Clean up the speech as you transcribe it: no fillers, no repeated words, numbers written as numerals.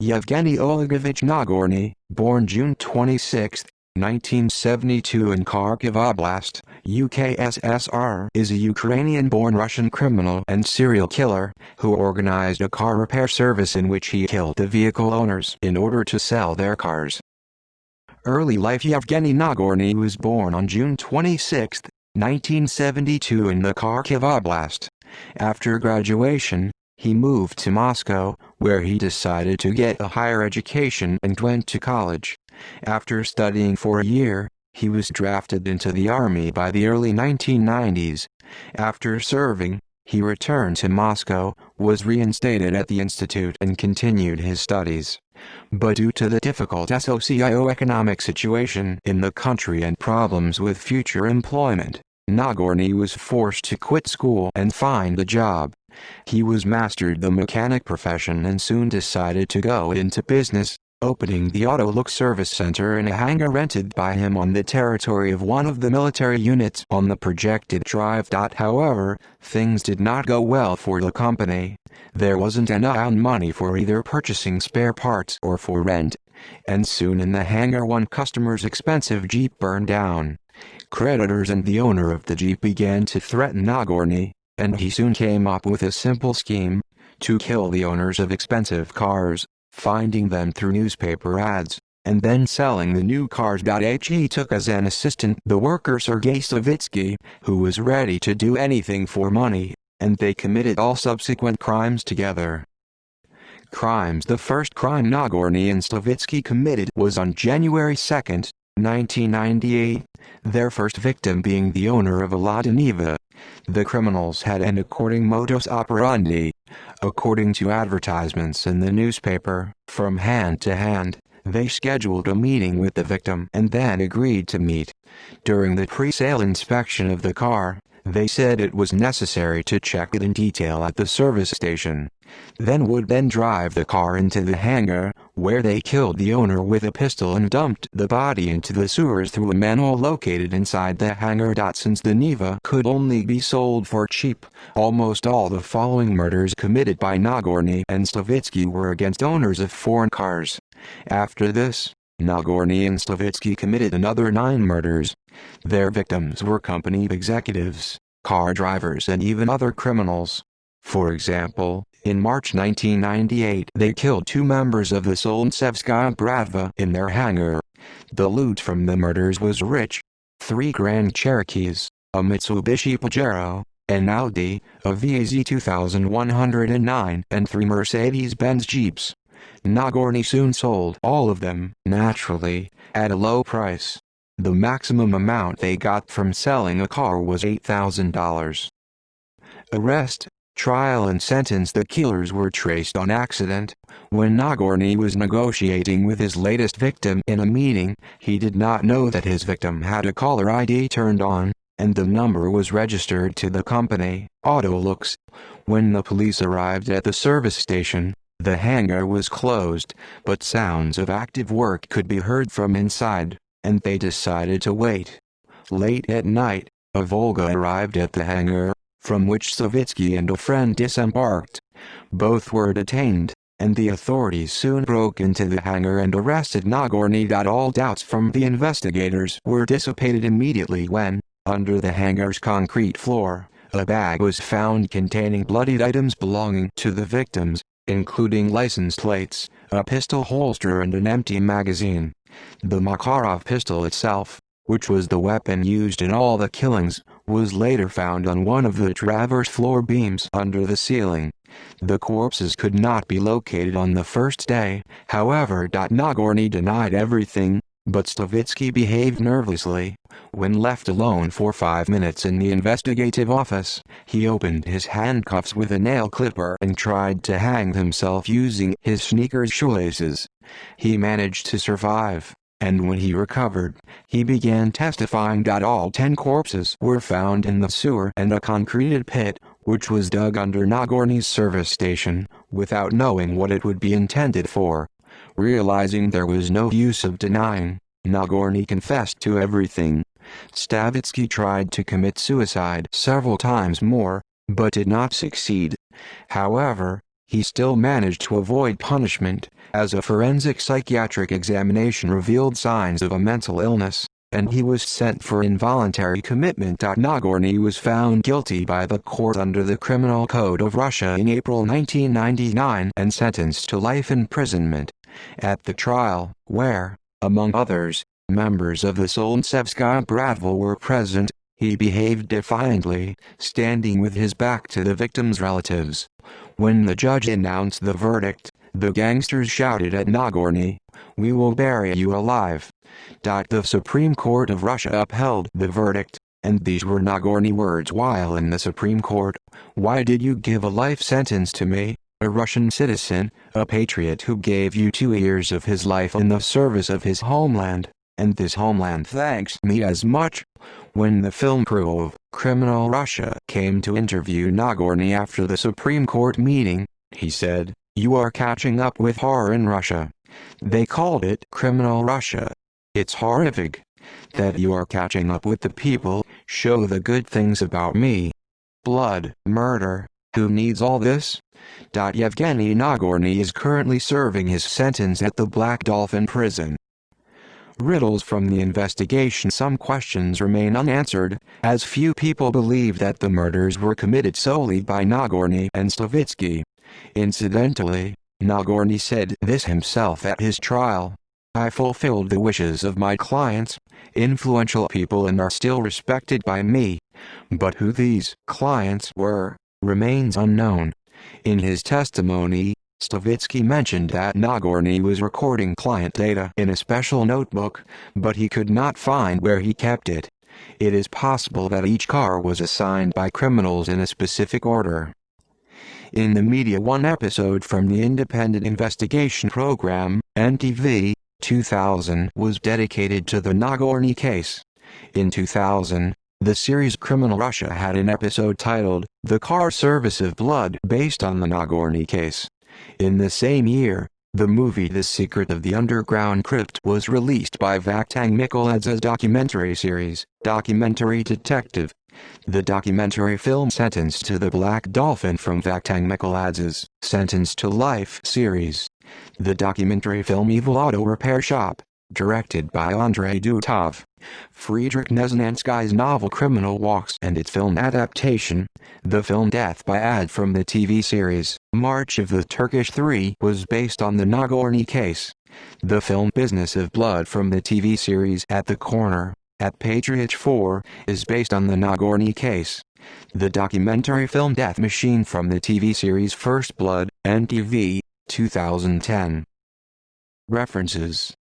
Yevgeny Olegovich Nagorny, born June 26, 1972 in Kharkiv Oblast, UKSSR, is a Ukrainian-born Russian criminal and serial killer who organized a car repair service in which he killed the vehicle owners in order to sell their cars. Early life. Yevgeny Nagorny was born on June 26, 1972 in the Kharkiv Oblast. After graduation, he moved to Moscow, where he decided to get a higher education and went to college. After studying for a year, he was drafted into the army by the early 1990s. After serving, he returned to Moscow, was reinstated at the institute and continued his studies. But due to the difficult socio-economic situation in the country and problems with future employment, Nagorny was forced to quit school and find a job. He was mastered the mechanic profession and soon decided to go into business, opening the Auto Look service center in a hangar rented by him on the territory of one of the military units on the projected drive. However, things did not go well for the company. There wasn't enough money for either purchasing spare parts or for rent, and soon in the hangar one customer's expensive Jeep burned down. Creditors and the owner of the Jeep began to threaten Nagorny, and he soon came up with a simple scheme to kill the owners of expensive cars, finding them through newspaper ads, and then selling the new cars. He took as an assistant the worker Sergei Savitsky, who was ready to do anything for money, and they committed all subsequent crimes together. The first crime Nagorny and Savitsky committed was on January 2, 1998, their first victim being the owner of a Lada Niva. The criminals had an according modus operandi. According to advertisements in the newspaper, from hand to hand, they scheduled a meeting with the victim and then agreed to meet. During the pre-sale inspection of the car, they said it was necessary to check it in detail at the service station. Would then drive the car into the hangar, where they killed the owner with a pistol and dumped the body into the sewers through a manhole located inside the hangar. Since the Niva could only be sold for cheap, almost all the following murders committed by Nagorny and Savitsky were against owners of foreign cars. After this, Nagorny and Savitsky committed another 9 murders. Their victims were company executives, car drivers and even other criminals. For example, in March 1998 they killed 2 members of the Solntsevskaya Bratva in their hangar. The loot from the murders was rich: 3 Grand Cherokees, a Mitsubishi Pajero, an Audi, a VAZ 2109 and 3 Mercedes-Benz Jeeps. Nagorny soon sold all of them, naturally, at a low price. The maximum amount they got from selling a car was $8,000. Arrest, trial and sentence. The killers were traced on accident. When Nagorny was negotiating with his latest victim in a meeting, he did not know that his victim had a caller ID turned on, and the number was registered to the company, Auto Looks. When the police arrived at the service station, the hangar was closed, but sounds of active work could be heard from inside, and they decided to wait. Late at night, a Volga arrived at the hangar, from which Savitsky and a friend disembarked. Both were detained, and the authorities soon broke into the hangar and arrested Nagorny. All doubts from the investigators were dissipated immediately when, under the hangar's concrete floor, a bag was found containing bloodied items belonging to the victims, including license plates, a pistol holster and an empty magazine. The Makarov pistol itself, which was the weapon used in all the killings, was later found on one of the traverse floor beams under the ceiling. The corpses could not be located on the first day, however. Nagorny denied everything, but Savitsky behaved nervously. When left alone for 5 minutes in the investigative office, he opened his handcuffs with a nail clipper and tried to hang himself using his sneakers shoelaces. He managed to survive, and when he recovered, he began testifying. All 10 corpses were found in the sewer and a concreted pit, which was dug under Nagorny's service station, without knowing what it would be intended for. Realizing there was no use of denying, Nagorny confessed to everything. Savitsky tried to commit suicide several times more, but did not succeed. However, he still managed to avoid punishment, as a forensic psychiatric examination revealed signs of a mental illness, and he was sent for involuntary commitment. Nagorny was found guilty by the court under the Criminal Code of Russia in April 1999 and sentenced to life imprisonment. At the trial, where, among others, members of the Solntsevskaya Bratva were present, he behaved defiantly, standing with his back to the victims' relatives. When the judge announced the verdict, the gangsters shouted at Nagorny, "We will bury you alive." The Supreme Court of Russia upheld the verdict, and these were Nagorny's words while in the Supreme Court: "Why did you give a life sentence to me, a Russian citizen, a patriot who gave you 2 years of his life in the service of his homeland, and this homeland thanks me as much?" When the film crew of Criminal Russia came to interview Nagorny after the Supreme Court meeting, he said, "You are catching up with horror in Russia." They called it Criminal Russia. "It's horrific that you are catching up with the people. Show the good things about me. Blood, murder, who needs all this?" Yevgeny Nagorny is currently serving his sentence at the Black Dolphin prison. Riddles from the investigation. Some questions remain unanswered, as few people believe that the murders were committed solely by Nagorny and Slavitsky. Incidentally, Nagorny said this himself at his trial: "I fulfilled the wishes of my clients, influential people, and are still respected by me." But who these clients were, remains unknown. In his testimony, Slavitsky mentioned that Nagorny was recording client data in a special notebook, but he could not find where he kept it. It is possible that each car was assigned by criminals in a specific order. In the Media One episode from the independent investigation program, NTV, 2000 was dedicated to the Nagorny case. In 2000, the series Criminal Russia had an episode titled "The Car Service of Blood" based on the Nagorny case. In the same year, the movie The Secret of the Underground Crypt was released by Vakhtang Mikoladze's documentary series, Documentary Detective. The documentary film Sentenced to the Black Dolphin from Vakhtang Mikoladze's Sentenced to Life series. The documentary film Evil Auto Repair Shop, directed by Andrei Dutov. Friedrich Neznansky's novel Criminal Walks and its film adaptation. The film Death by Ad from the TV series March of the Turkish Three was based on the Nagorny case. The film Business of Blood from the TV series At the Corner, at Patriot 4, is based on the Nagorny case. The documentary film Death Machine from the TV series First Blood, NTV, 2010. References